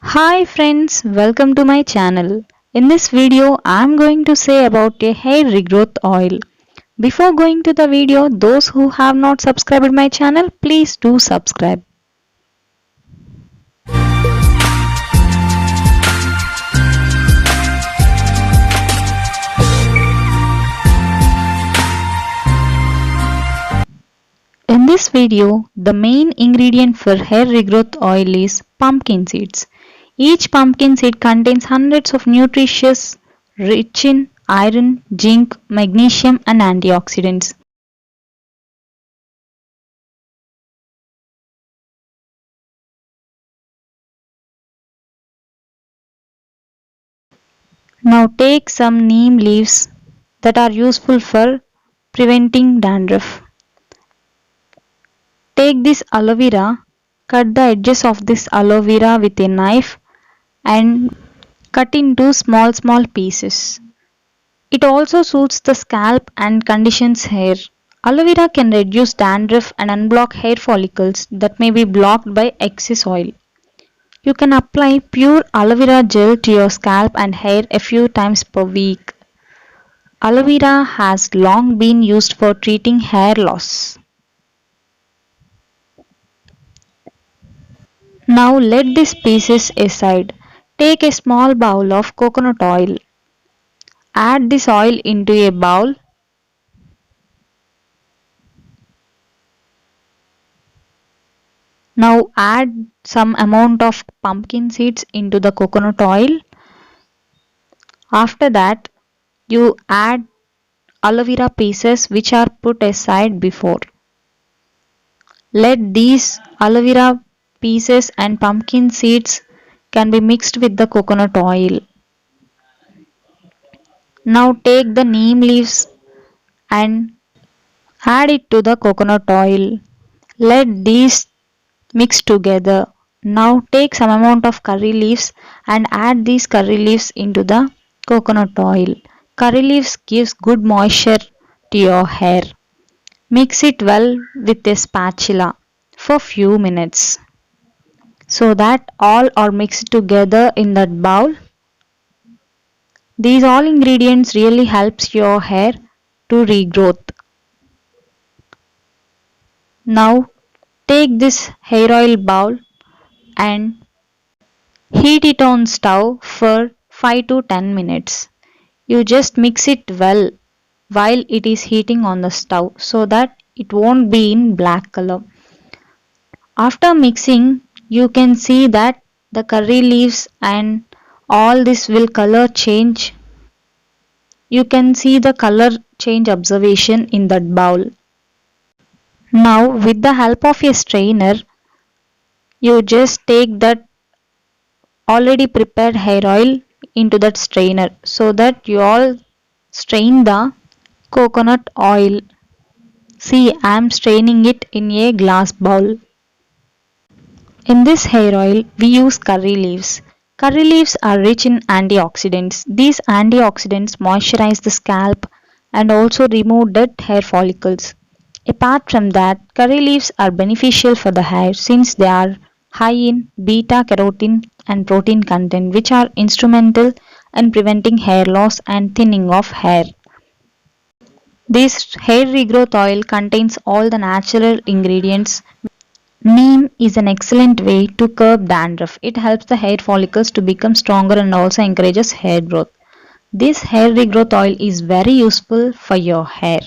Hi friends, welcome to my channel. In this video, I am going to say about a hair regrowth oil. Before going to the video, those who have not subscribed my channel, please do subscribe. In this video, the main ingredient for hair regrowth oil is pumpkin seeds. Each pumpkin seed contains hundreds of nutritious, rich in iron, zinc, magnesium and antioxidants. Now take some neem leaves that are useful for preventing dandruff. Take this aloe vera, cut the edges of this aloe vera with a knife and cut into small pieces. It also suits the scalp and conditions hair. Aloe vera can reduce dandruff and unblock hair follicles that may be blocked by excess oil. You can apply pure aloe vera gel to your scalp and hair a few times per week. Aloe vera has long been used for treating hair loss. Now let these pieces aside. Take a small bowl of coconut oil. Add this oil into a bowl. Now add some amount of pumpkin seeds into the coconut oil. After that, you add aloe vera pieces which are put aside before. Let these aloe vera pieces and pumpkin seeds can be mixed with the coconut oil. Now take the neem leaves and add it to the coconut oil. Let these mix together. Now take some amount of curry leaves and add these curry leaves into the coconut oil. Curry leaves gives good moisture to your hair. Mix it well with a spatula for few minutes so that all are mixed together in that bowl. These all ingredients really helps your hair to regrowth. Now take this hair oil bowl and heat it on stove for 5 to 10 minutes. You just mix it well while it is heating on the stove so that it won't be in black color. After mixing, you can see that the curry leaves and all this will color change. You can see the color change observation in that bowl. Now with the help of a strainer, you just take that already prepared hair oil into that strainer so that you all strain the coconut oil. See, I am straining it in a glass bowl. In this hair oil, we use curry leaves. Curry leaves are rich in antioxidants. These antioxidants moisturize the scalp and also remove dead hair follicles. Apart from that, curry leaves are beneficial for the hair since they are high in beta-carotene and protein content, which are instrumental in preventing hair loss and thinning of hair. This hair regrowth oil contains all the natural ingredients. Neem is an excellent way to curb dandruff. It helps the hair follicles to become stronger and also encourages hair growth. This hair regrowth oil is very useful for your hair.